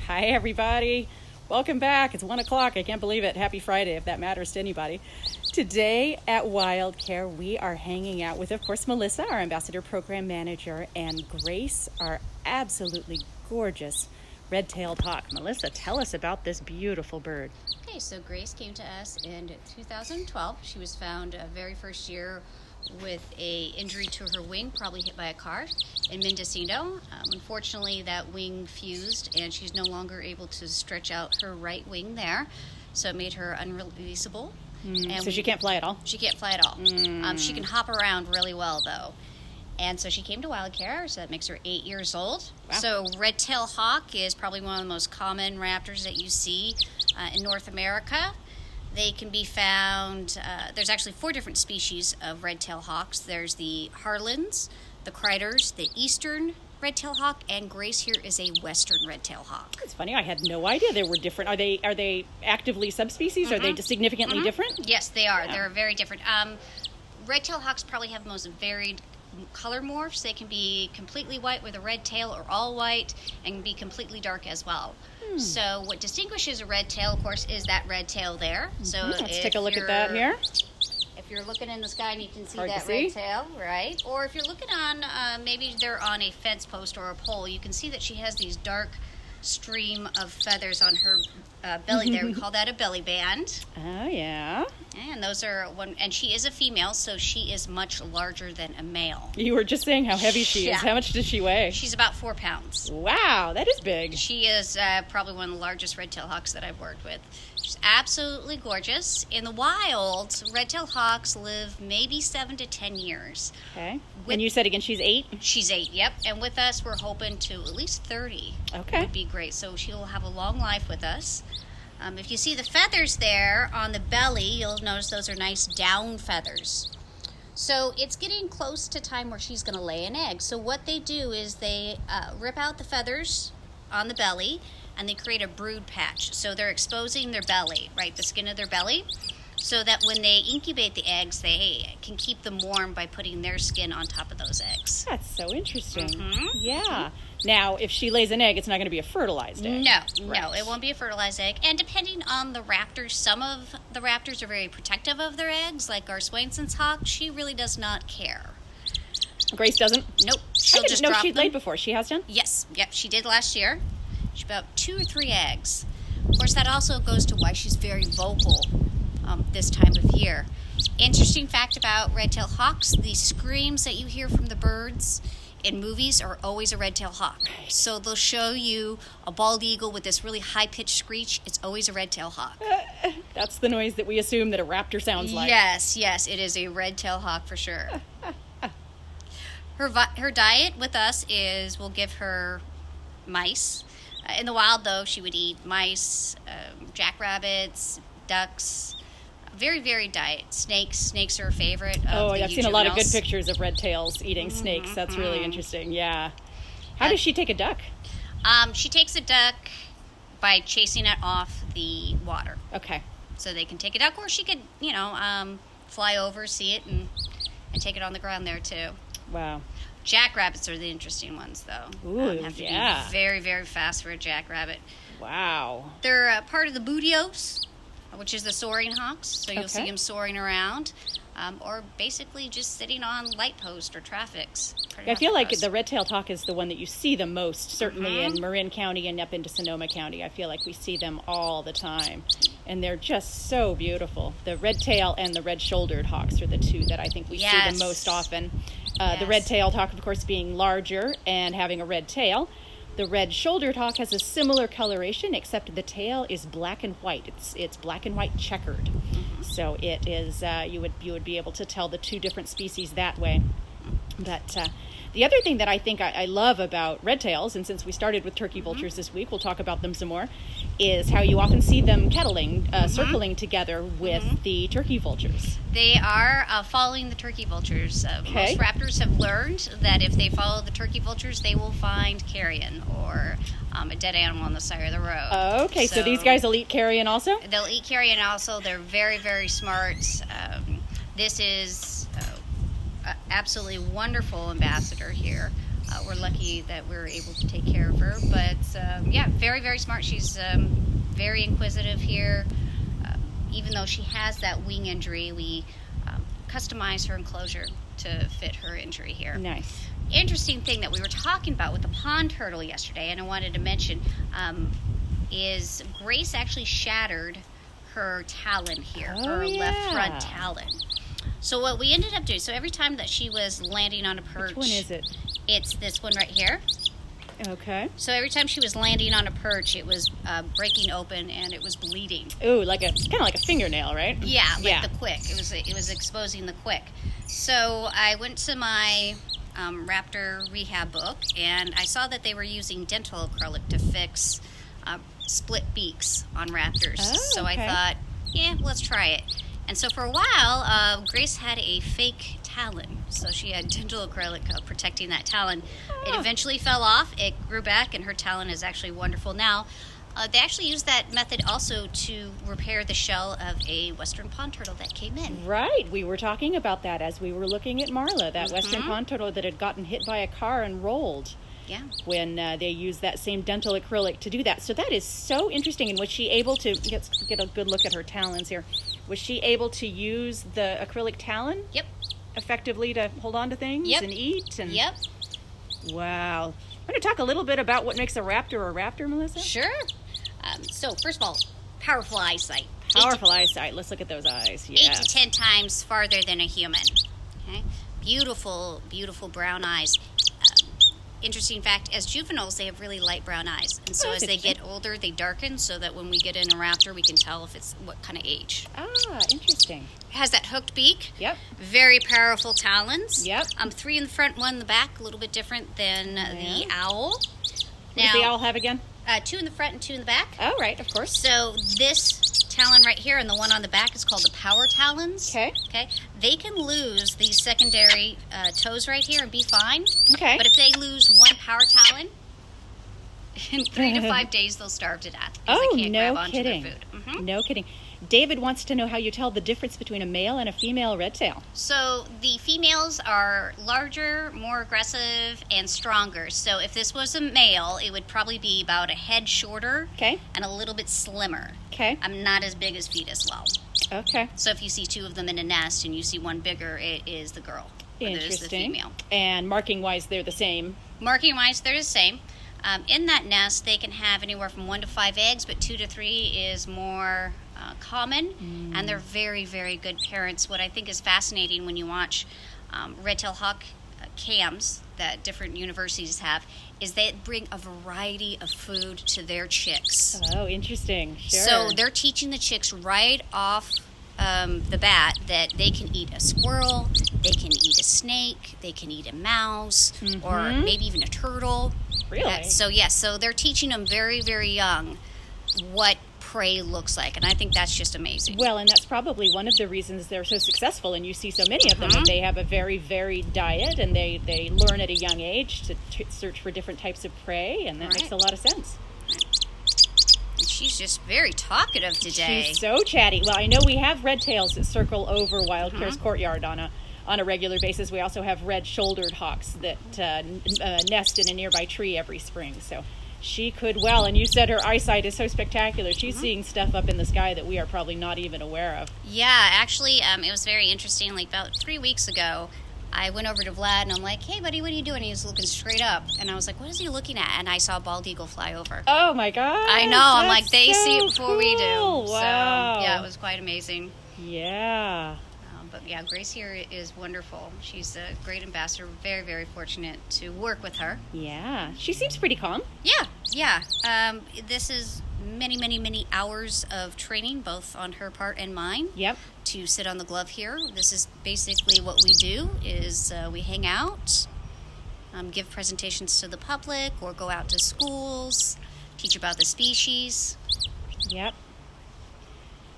Hi, everybody. Welcome back. It's 1 o'clock. I can't believe it. Happy Friday, if that matters to anybody. Today at WildCare, we are hanging out with, of course, Melissa, our Ambassador Program Manager, and Grace, our absolutely gorgeous red-tailed hawk. Melissa, tell us about this beautiful bird. Okay, so Grace came to us in 2012. She was found very first year with a injury to her wing, probably hit by a car in Mendocino. Unfortunately, that wing fused and she's no longer able to stretch out her right wing there, so it made her unreleasable. So she can't fly at all? She can't fly at all. She can hop around really well, though. And so she came to WildCare, so that makes her 8 years old. Wow. So red-tailed hawk is probably one of the most common raptors that you see in North America. They can be found, there's actually 4 different species of red-tailed hawks. There's the Harlans, the Criders, the eastern red-tailed hawk, and Grace here is a western red-tailed hawk. It's funny, I had no idea they were different. Are they actively subspecies? Are they significantly different? Yes, they are. Yeah. They're very different. Red-tailed hawks probably have the most varied color morphs. They can be completely white with a red tail or all white, and can be completely dark as well. So what distinguishes a red tail, of course, is that red tail there. So let's take a look at that here. If you're looking in the sky and you can see Hard that to see. red tail, right? Or if you're looking on, maybe they're on a fence post or a pole, you can see that she has these dark stream of feathers on her belly there. We call that a belly band. Oh, yeah. And those are and she is a female, so she is much larger than a male. You were just saying how heavy she is. How much does she weigh? She's about 4 pounds. Wow, that is big. She is probably one of the largest red-tailed hawks that I've worked with. She's absolutely gorgeous. In the wild, red-tailed hawks live maybe 7 to 10 years. Okay. And you said again she's 8? She's 8, yep. And with us, we're hoping to at least 30. Okay. Would be great. So she'll have a long life with us. If you see the feathers there on the belly, you'll notice those are nice down feathers. So it's getting close to time where she's going to lay an egg. So what they do is they rip out the feathers on the belly and they create a brood patch. So they're exposing their belly, right, the skin of their belly, so that when they incubate the eggs, they can keep them warm by putting their skin on top of those eggs. That's so interesting. Yeah. Now, if she lays an egg, it's not going to be a fertilized egg. No, it won't be a fertilized egg. And depending on the raptors, some of the raptors are very protective of their eggs, like our Swainson's hawk. She really does not care. Grace doesn't? Nope. I didn't know she'd laid before. She has done? Yes. Yep, she did last year. She's about 2 or 3 eggs. Of course, that also goes to why she's very vocal this time of year. Interesting fact about red-tailed hawks, the screams that you hear from the birds in movies are always a red-tailed hawk. So they'll show you a bald eagle with this really high-pitched screech. It's always a red-tailed hawk. That's the noise that we assume that a raptor sounds like. Yes, it is a red-tailed hawk for sure. Her diet with us is we'll give her mice. In the wild, though, she would eat mice, jackrabbits, ducks. Very varied diet. Snakes are a favorite of the I've seen a lot of good juveniles. pictures of red tails eating snakes. That's really interesting. Yeah. How does she take a duck? She takes a duck by chasing it off the water. Okay. So they can take a duck, or she could, fly over, see it, and take it on the ground there too. Wow. Jackrabbits are the interesting ones, though. Ooh, have to yeah. be very, very fast for a jackrabbit. Wow. They're part of the bootios, which is the soaring hawks. So you'll see Okay. them soaring around, or basically just sitting on light posts or traffics. I feel like the red-tailed hawk is the one that you see the most, certainly in Marin County and up into Sonoma County. I feel like we see them all the time, and they're just so beautiful. The red-tailed and the red-shouldered hawks are the two that I think we see the most often. The red-tailed hawk, of course, being larger and having a red tail. The red-shouldered hawk has a similar coloration, except the tail is black and white. It's black and white checkered. So it is you would be able to tell the two different species that way. But the other thing that I think I love about red tails, and since we started with turkey vultures this week, we'll talk about them some more, is how you often see them kettling, circling together with the turkey vultures. They are following the turkey vultures. Most raptors have learned that if they follow the turkey vultures, they will find carrion or a dead animal on the side of the road. Okay, so these guys will eat carrion also? They'll eat carrion also. They're very, very smart. This is absolutely wonderful ambassador here. we're lucky that we're able to take care of her. But yeah, very, very smart. She's very inquisitive here. Even though she has that wing injury, we customize her enclosure to fit her injury here. Nice. Interesting thing that we were talking about with the pond turtle yesterday, and I wanted to mention, is Grace actually shattered her talon here, her left front talon. So what we ended up doing, so every time that she was landing on a perch. Which one is it? It's this one right here. Okay. So every time she was landing on a perch, it was breaking open and it was bleeding. Ooh, kind of like a fingernail, right? Yeah, the quick. It was exposing the quick. So I went to my raptor rehab book, and I saw that they were using dental acrylic to fix split beaks on raptors. Oh, so okay. I thought, yeah, let's try it. And so for a while, Grace had a fake talon. So she had dental acrylic protecting that talon. It eventually fell off. It grew back, and her talon is actually wonderful now. They actually use that method also to repair the shell of a western pond turtle that came in. Right. We were talking about that as we were looking at Marla, that western pond turtle that had gotten hit by a car and rolled. Yeah. When they used that same dental acrylic to do that. So that is so interesting. And was she able to, let's get a good look at her talons here. Was she able to use the acrylic talon? Yep. Effectively to hold on to things and eat? And Yep. Wow. Want to talk a little bit about what makes a raptor, Melissa? Sure. So first of all, powerful eyesight. Powerful eyesight. Let's look at those eyes. 8 to 10 times farther than a human. Okay. Beautiful, beautiful brown eyes. Interesting fact, as juveniles, they have really light brown eyes. And so as they get older, they darken so that when we get in a raptor, we can tell if it's what kind of age. Ah, interesting. It has that hooked beak. Yep. Very powerful talons. Yep. 3 in the front, 1 in the back, a little bit different than the owl. What does the owl have again? 2 in the front and 2 in the back. Oh, right, of course. So this talon right here and the one on the back is called the power talons. Okay. Okay. They can lose these secondary toes right here and be fine. Okay. But if they lose one power talon, in 3 to 5 days they'll starve to death because they can't grab onto their food. Mm-hmm. No kidding. David wants to know how you tell the difference between a male and a female red tail. So the females are larger, more aggressive, and stronger. So if this was a male, it would probably be about a head shorter and a little bit slimmer. Okay. I'm not as big as feet as well. Okay. So if you see 2 of them in a nest and you see one bigger, it is the girl. Interesting. It is the female. And marking-wise, they're the same. Marking-wise, they're the same. In that nest, they can have anywhere from 1 to 5 eggs, but 2 to 3 is more common, and they're very, very good parents. What I think is fascinating when you watch red-tailed hawk cams that different universities have is they bring a variety of food to their chicks. Oh, interesting. Sure. So they're teaching the chicks right off the bat that they can eat a squirrel, they can eat a snake, they can eat a mouse, or maybe even a turtle. Really? So they're teaching them very, very young what prey looks like, and I think that's just amazing. Well, and that's probably one of the reasons they're so successful, and you see so many of them, and they have a very varied diet, and they learn at a young age to search for different types of prey, and that makes a lot of sense. And she's just very talkative today. She's so chatty. Well, I know we have red tails that circle over WildCare's courtyard on a regular basis. We also have red-shouldered hawks that nest in a nearby tree every spring, so she could well, and you said her eyesight is so spectacular. She's seeing stuff up in the sky that we are probably not even aware of. Yeah, actually, it was very interesting. Like about 3 weeks ago, I went over to Vlad and I'm like, "Hey, buddy, what are you doing?" He was looking straight up, and I was like, "What is he looking at?" And I saw a bald eagle fly over. Oh my God! I know. I'm like, they see it before we do. Wow. So yeah, it was quite amazing. Yeah. But yeah, Grace here is wonderful. She's a great ambassador. Very, very fortunate to work with her. Yeah. She seems pretty calm. Yeah. This is many, many, many hours of training, both on her part and mine. Yep. To sit on the glove here. This is basically what we do is we hang out, give presentations to the public, or go out to schools, teach about the species. Yep.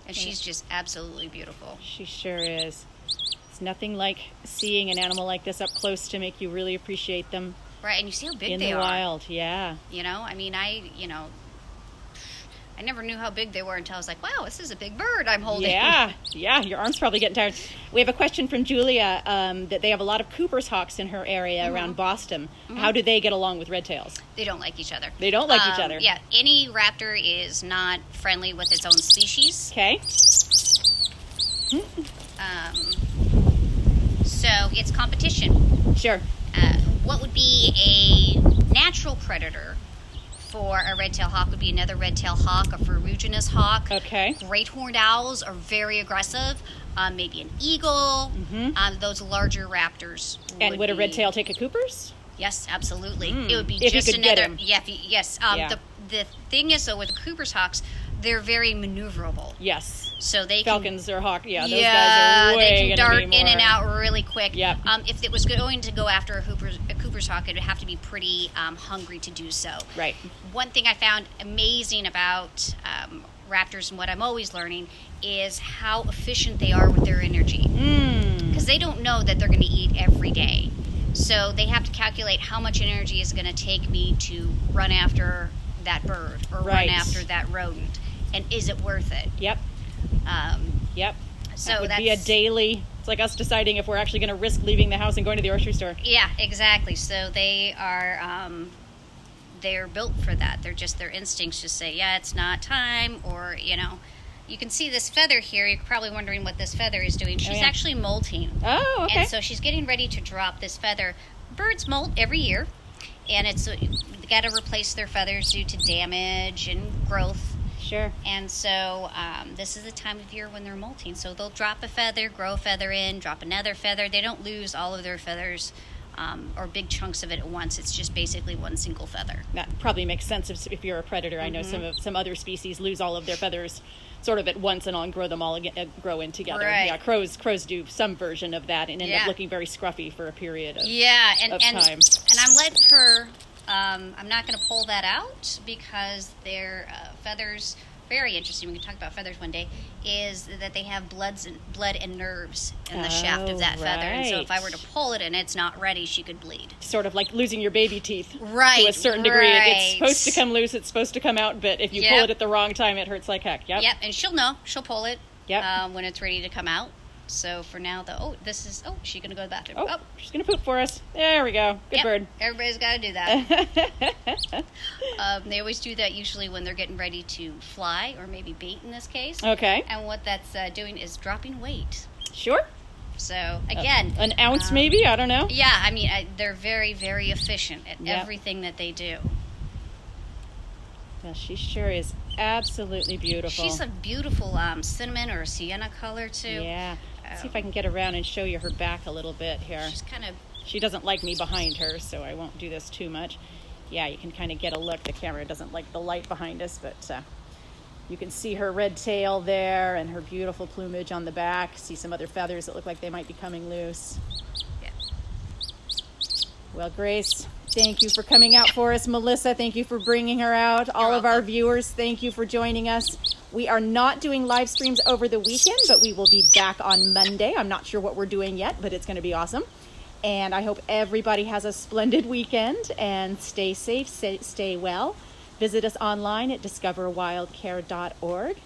And she's just absolutely beautiful. She sure is. It's nothing like seeing an animal like this up close to make you really appreciate them. Right, and you see how big in they the are. wild, yeah. You know, I mean, I never knew how big they were until I was like, wow, this is a big bird I'm holding. Yeah, your arm's probably getting tired. We have a question from Julia that they have a lot of Cooper's hawks in her area around Boston. How do they get along with red tails? They don't like each other. They don't like each other. Yeah, any raptor is not friendly with its own species. Okay. So it's competition. Sure. What would be a natural predator for a red-tailed hawk would be another red-tailed hawk, a ferruginous hawk. Okay. Great horned owls are very aggressive. Maybe an eagle. Those larger raptors. And would a red tail take a Cooper's? Yes, absolutely. It would be If just you could another. get him. Yeah. Yes. The thing is, though, with the Cooper's hawks, they're very maneuverable. Yes. So they Falcons or hawk. Yeah. Those yeah, guys are way they can dart be more... in and out really quick. Yep. If it was going to go after a Cooper's hawk, it would have to be pretty hungry to do so. Right. One thing I found amazing about raptors and what I'm always learning is how efficient they are with their energy. Because they don't know that they're going to eat every day. So they have to calculate how much energy is going to take me to run after that bird or run after that rodent. And is it worth it? Yep. Yep. So that would that's be a daily. It's like us deciding if we're actually going to risk leaving the house and going to the grocery store. Yeah, exactly. So they are they're built for that. They're just their instincts just say, yeah, it's not time, or you can see this feather here. You're probably wondering what this feather is doing. She's actually molting. Oh, okay. And so she's getting ready to drop this feather. Birds molt every year, and it's they got to replace their feathers due to damage and growth. Sure. And so this is the time of year when they're molting. So they'll drop a feather, grow a feather in, drop another feather. They don't lose all of their feathers or big chunks of it at once. It's just basically one single feather. That probably makes sense if you're a predator. I know some other species lose all of their feathers sort of at once and grow them all again, grow in together. Right. Yeah, crows do some version of that and end up looking very scruffy for a period of time. And I'm letting her. I'm not going to pull that out because their feathers, very interesting, we can talk about feathers one day, is that they have blood and nerves in the shaft of that feather. And so if I were to pull it and it's not ready, she could bleed. Sort of like losing your baby teeth. Right. To a certain degree. It's supposed to come loose, it's supposed to come out, but if you pull it at the wrong time, it hurts like heck. Yep. Yep, and she'll know. She'll pull it yep. When it's ready to come out. So for now, she's going to go to the bathroom. Oh, she's going to poop for us. There we go. Good bird. Everybody's got to do that. They always do that usually when they're getting ready to fly or maybe bait in this case. Okay. And what that's doing is dropping weight. Sure. So again. An ounce maybe? I don't know. Yeah, I mean, they're very, very efficient at everything that they do. Well, she sure is absolutely beautiful. She's a beautiful cinnamon or sienna color too. Yeah. Let's see if I can get around and show you her back a little bit here. She doesn't like me behind her, so I won't do this too much. Yeah, you can kind of get a look. The camera doesn't like the light behind us, but you can see her red tail there and her beautiful plumage on the back. See some other feathers that look like they might be coming loose. Yeah. Well, Grace, thank you for coming out for us. Melissa, thank you for bringing her out. All of our viewers, thank you for joining us. We are not doing live streams over the weekend, but we will be back on Monday. I'm not sure what we're doing yet, but it's going to be awesome. And I hope everybody has a splendid weekend and stay safe, stay well. Visit us online at discoverwildcare.org,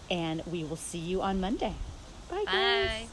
and we will see you on Monday. Bye, guys. Bye.